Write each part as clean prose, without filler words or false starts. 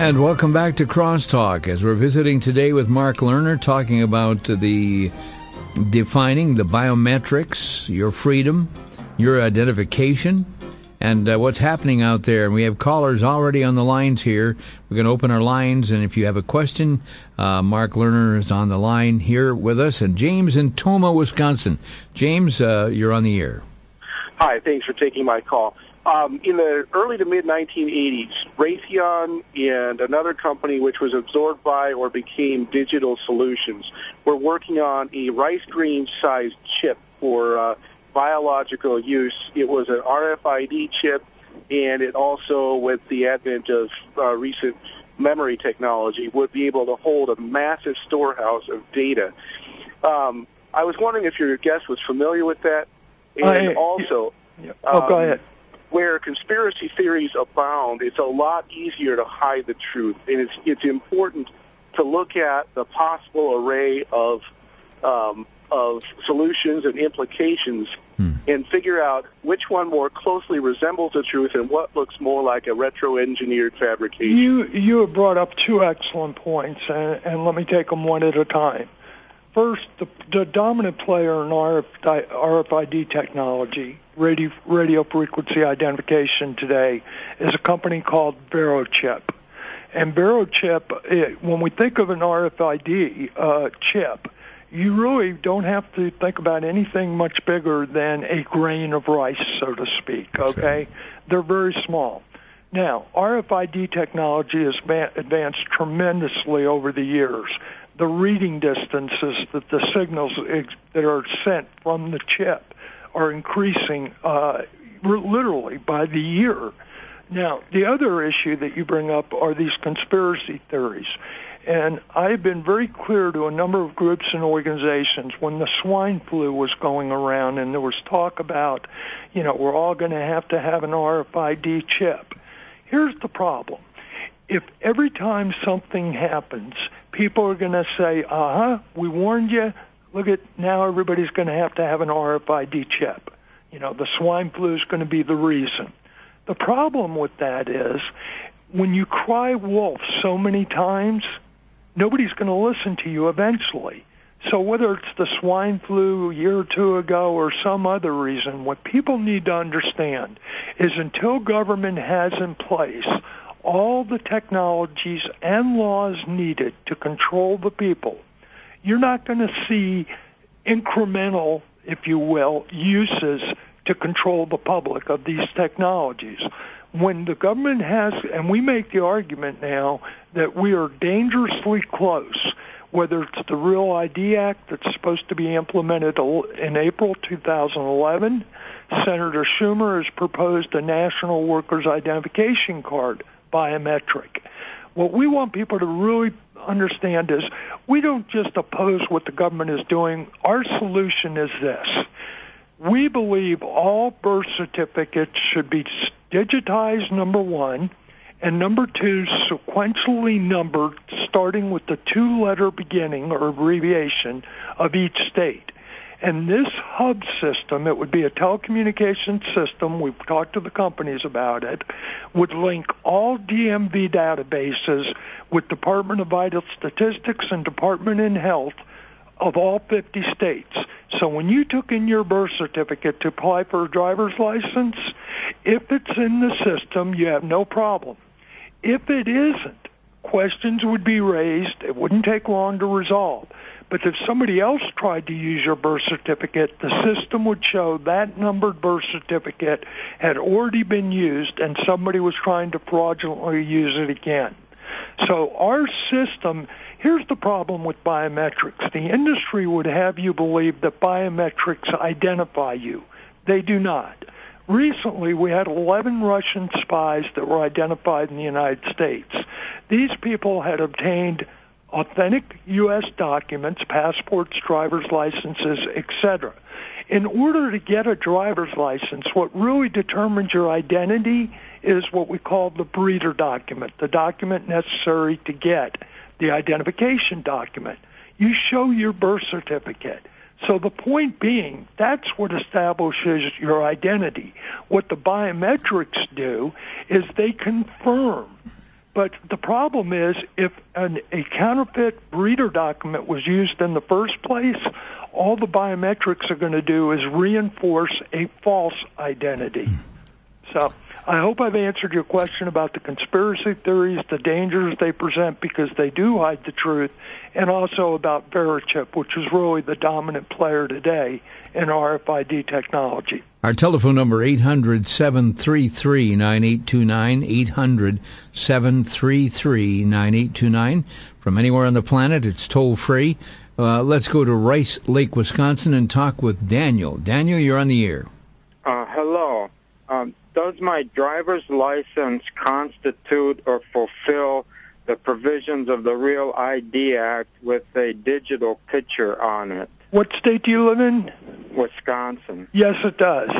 And welcome back to Crosstalk, as we're visiting today with Mark Lerner, talking about defining the biometrics, your freedom, your identification, and what's happening out there. And we have callers already on the lines here. We're going to open our lines, and if you have a question, Mark Lerner is on the line here with us. And James in Toma, Wisconsin. James, you're on the air. Hi, thanks for taking my call. In the early to mid-1980s, Raytheon and another company which was absorbed by or became Digital Solutions were working on a rice grain-sized chip for biological use. It was an RFID chip, and it also, with the advent of recent memory technology, would be able to hold a massive storehouse of data. I was wondering if your guest was familiar with that, and also... go ahead. Where conspiracy theories abound, it's a lot easier to hide the truth, and it's important to look at the possible array of solutions and implications and figure out which one more closely resembles the truth and what looks more like a retro-engineered fabrication. You have brought up two excellent points, and let me take them one at a time. First, the dominant player in RFID technology, radio frequency identification today, is a company called VeroChip. And VeroChip, when we think of an RFID chip, you really don't have to think about anything much bigger than a grain of rice, so to speak, okay? Right. They're very small. Now, RFID technology has advanced tremendously over the years. The reading distances that the signals that are sent from the chip are increasing literally by the year. Now, the other issue that you bring up are these conspiracy theories. And I've been very clear to a number of groups and organizations when the swine flu was going around and there was talk about, we're all going to have an RFID chip. Here's the problem. If every time something happens, people are going to say, we warned you, look at now everybody's going to have an RFID chip. The swine flu is going to be the reason. The problem with that is when you cry wolf so many times, nobody's going to listen to you eventually. So whether it's the swine flu a year or two ago or some other reason, what people need to understand is until government has in place all the technologies and laws needed to control the people, you're not going to see incremental, if you will, uses to control the public of these technologies. When the government has, and we make the argument now that we are dangerously close, whether it's the Real ID Act that's supposed to be implemented in April 2011, Senator Schumer has proposed a National Workers Identification Card, biometric. What we want people to really understand is we don't just oppose what the government is doing. Our solution is this. We believe all birth certificates should be digitized, number one, and number two, sequentially numbered, starting with the two-letter beginning or abbreviation of each state. And this hub system, it would be a telecommunications system, we've talked to the companies about it, would link all DMV databases with Department of Vital Statistics and Department in Health of all 50 states. So when you took in your birth certificate to apply for a driver's license, if it's in the system, you have no problem. If it isn't, questions would be raised. It wouldn't take long to resolve. But if somebody else tried to use your birth certificate, the system would show that numbered birth certificate had already been used and somebody was trying to fraudulently use it again. So our system, here's the problem with biometrics. The industry would have you believe that biometrics identify you. They do not. Recently, we had 11 Russian spies that were identified in the United States. These people had obtained authentic U.S. documents, passports, driver's licenses, etc. In order to get a driver's license, what really determines your identity is what we call the breeder document, the document necessary to get the identification document. You show your birth certificate. So the point being, that's what establishes your identity. What the biometrics do is they confirm But the problem is if a counterfeit reader document was used in the first place, all the biometrics are going to do is reinforce a false identity. So I hope I've answered your question about the conspiracy theories, the dangers they present because they do hide the truth, and also about Verichip, which is really the dominant player today in RFID technology. Our telephone number, 800-733-9829, 800-733-9829. From anywhere on the planet, it's toll-free. Let's go to Rice Lake, Wisconsin, and talk with Daniel. Daniel, you're on the air. Hello. Does my driver's license constitute or fulfill the provisions of the Real ID Act with a digital picture on it? What state do you live in? Wisconsin. Yes, it does.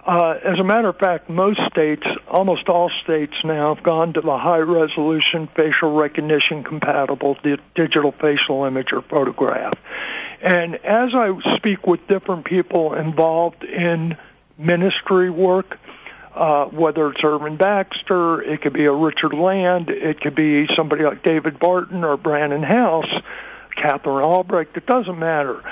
As a matter of fact, most states, almost all states now, have gone to the high-resolution facial recognition compatible digital facial image or photograph. And as I speak with different people involved in ministry work, whether it's Irvin Baxter, it could be a Richard Land, it could be somebody like David Barton or Brandon House, Catherine Albrecht, it doesn't matter.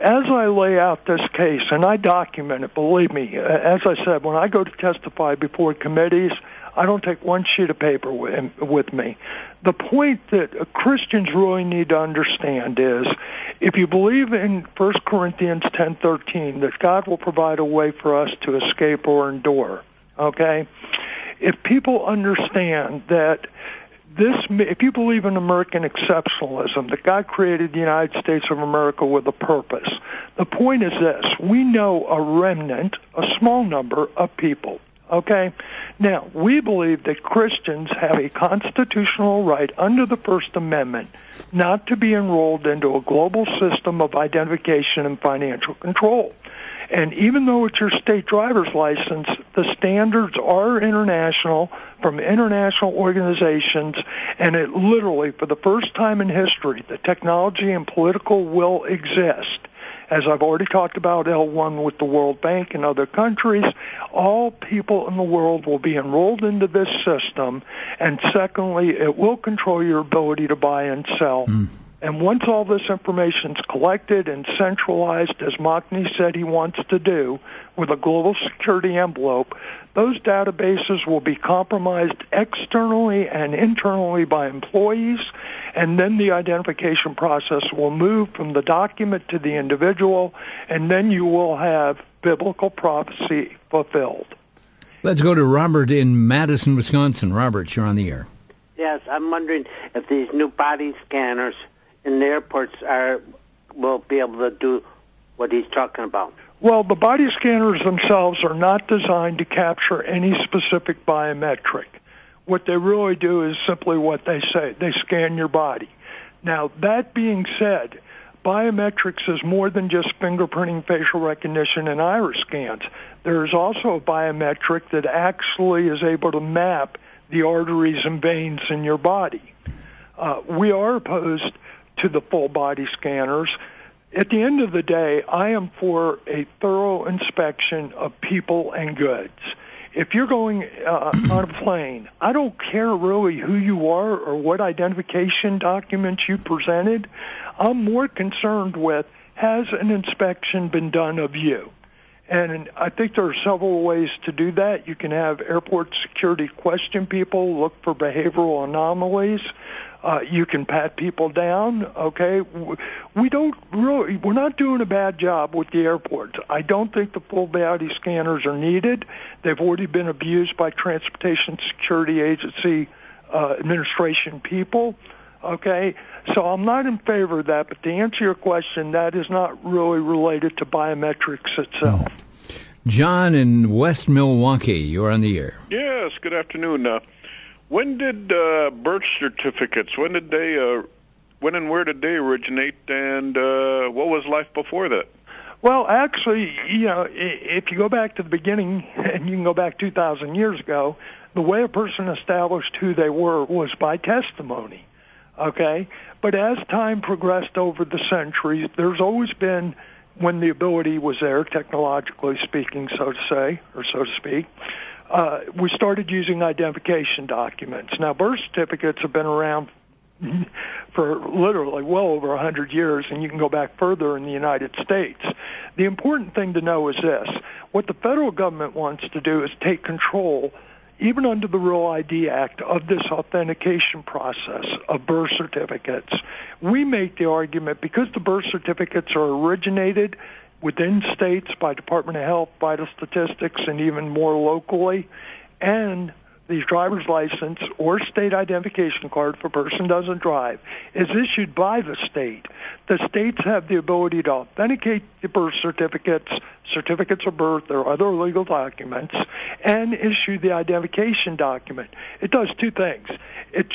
As I lay out this case, and I document it, believe me, as I said, when I go to testify before committees, I don't take one sheet of paper with me. The point that Christians really need to understand is, if you believe in 1 Corinthians 10:13, that God will provide a way for us to escape or endure, okay? If people understand that if you believe in American exceptionalism, that God created the United States of America with a purpose, the point is this: we know a remnant, a small number of people, okay? Now, we believe that Christians have a constitutional right under the First Amendment not to be enrolled into a global system of identification and financial control. And even though it's your state driver's license, the standards are international, from international organizations, and it literally, for the first time in history, the technology and political will exist. As I've already talked about L1 with the World Bank and other countries, all people in the world will be enrolled into this system, and secondly, it will control your ability to buy and sell. And once all this information is collected and centralized, as Machny said he wants to do, with a global security envelope, those databases will be compromised externally and internally by employees, and then the identification process will move from the document to the individual, and then you will have biblical prophecy fulfilled. Let's go to Robert in Madison, Wisconsin. Robert, you're on the air. Yes, I'm wondering if these new body scanners in the airports will be able to do what he's talking about. Well, the body scanners themselves are not designed to capture any specific biometric. What they really do is simply what they say. They scan your body. Now, that being said, biometrics is more than just fingerprinting, facial recognition, and iris scans. There is also a biometric that actually is able to map the arteries and veins in your body. We are opposed to the full body scanners. At the end of the day, I am for a thorough inspection of people and goods. If you're going on a plane, I don't care really who you are or what identification documents you presented. I'm more concerned with, has an inspection been done of you? And I think there are several ways to do that. You can have airport security question people, look for behavioral anomalies. You can pat people down, okay? We're not doing a bad job with the airports. I don't think the full body scanners are needed. They've already been abused by Transportation Security Agency administration people, okay? So I'm not in favor of that, but to answer your question, that is not really related to biometrics itself. John in West Milwaukee, you're on the air. Yes, good afternoon. When did birth certificates, when and where did they originate, and what was life before that? Well, actually, if you go back to the beginning, and you can go back 2,000 years ago, the way a person established who they were was by testimony, okay? But as time progressed over the centuries, there's always been, when the ability was there, technologically speaking, so to say, or so to speak, we started using identification documents. Now, birth certificates have been around for literally well over 100 years, and you can go back further in the United States. The important thing to know is this. What the federal government wants to do is take control, even under the Real ID Act, of this authentication process of birth certificates. We make the argument because the birth certificates are originated within states by Department of Health, Vital Statistics, and even more locally, and the driver's license or state identification card if a person doesn't drive is issued by the state. The states have the ability to authenticate the birth certificates, certificates of birth, or other legal documents, and issue the identification document. It does two things. It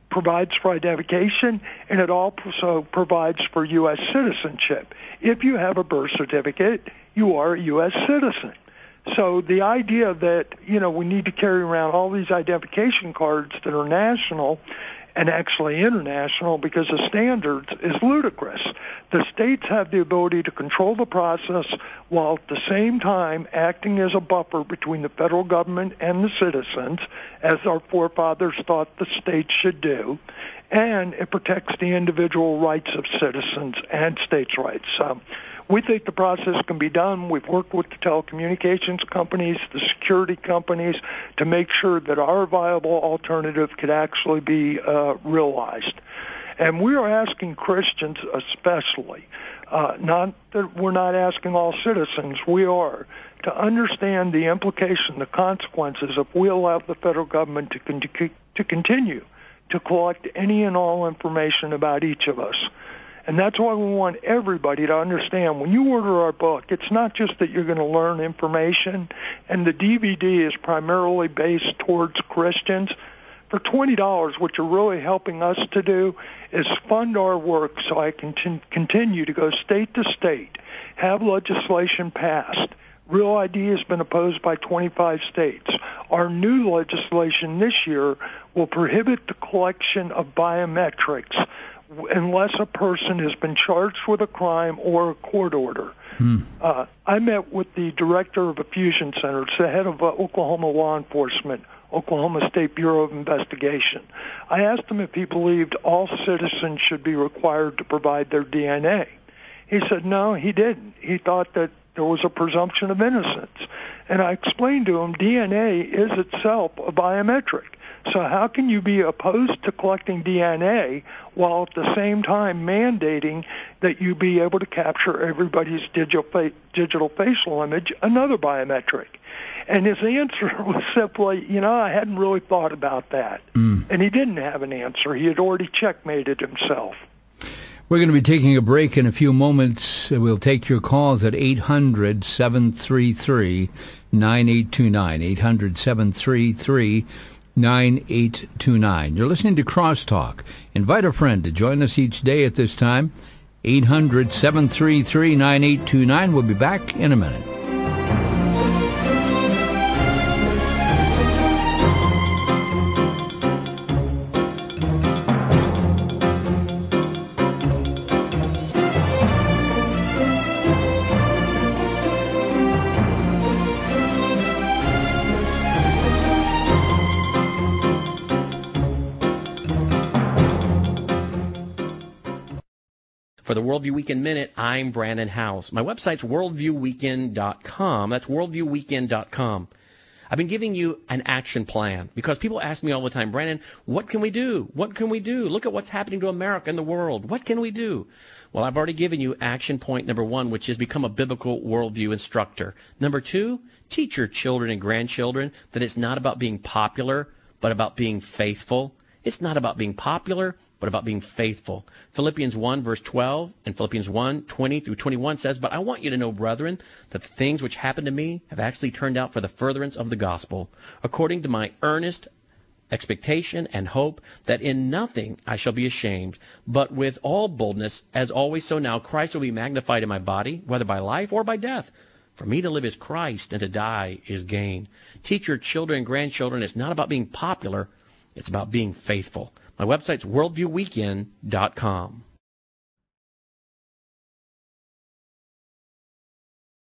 provides for identification, and it also provides for U.S. citizenship. If you have a birth certificate, you are a U.S. citizen. So the idea that, we need to carry around all these identification cards that are national and actually international because of standards is ludicrous. The states have the ability to control the process while at the same time acting as a buffer between the federal government and the citizens, as our forefathers thought the states should do, and it protects the individual rights of citizens and states' rights. We think the process can be done. We've worked with the telecommunications companies, the security companies, to make sure that our viable alternative could actually be realized. And we are asking Christians especially, not that we're not asking all citizens, we are, to understand the implication, the consequences if we allow the federal government to continue to collect any and all information about each of us. And that's why we want everybody to understand when you order our book, it's not just that you're going to learn information, and the DVD is primarily based towards Christians. For $20, what you're really helping us to do is fund our work so I can continue to go state to state, have legislation passed. Real ID has been opposed by 25 states. Our new legislation this year will prohibit the collection of biometrics unless a person has been charged with a crime or a court order. I met with the director of a fusion center, it's the head of Oklahoma law enforcement, Oklahoma State Bureau of Investigation. I asked him if he believed all citizens should be required to provide their DNA. He said no, he didn't. He thought that there was a presumption of innocence. And I explained to him DNA is itself a biometric. So how can you be opposed to collecting DNA while at the same time mandating that you be able to capture everybody's digital facial image, another biometric? And his answer was simply, I hadn't really thought about that. And he didn't have an answer. He had already checkmated himself. We're going to be taking a break in a few moments. We'll take your calls at 800-733-9829, 800-733-9829. You're listening to Crosstalk. Invite a friend to join us each day at this time. 800-733-9829. We'll be back in a minute. For the Worldview Weekend Minute, I'm Brandon House. My website's worldviewweekend.com. That's worldviewweekend.com. I've been giving you an action plan because people ask me all the time, Brandon, what can we do? What can we do? Look at what's happening to America and the world. What can we do? Well, I've already given you action point number 1, which is become a biblical worldview instructor. Number 2, teach your children and grandchildren that it's not about being popular, but about being faithful. It's not about being popular, but about being faithful. Philippians 1, verse 12, and Philippians 1, 20 through 21 says, But I want you to know, brethren, that the things which happened to me have actually turned out for the furtherance of the gospel, according to my earnest expectation and hope that in nothing I shall be ashamed, but with all boldness, as always so now, Christ will be magnified in my body, whether by life or by death. For me to live is Christ, and to die is gain. Teach your children and grandchildren it's not about being popular, it's about being faithful. My website's worldviewweekend.com.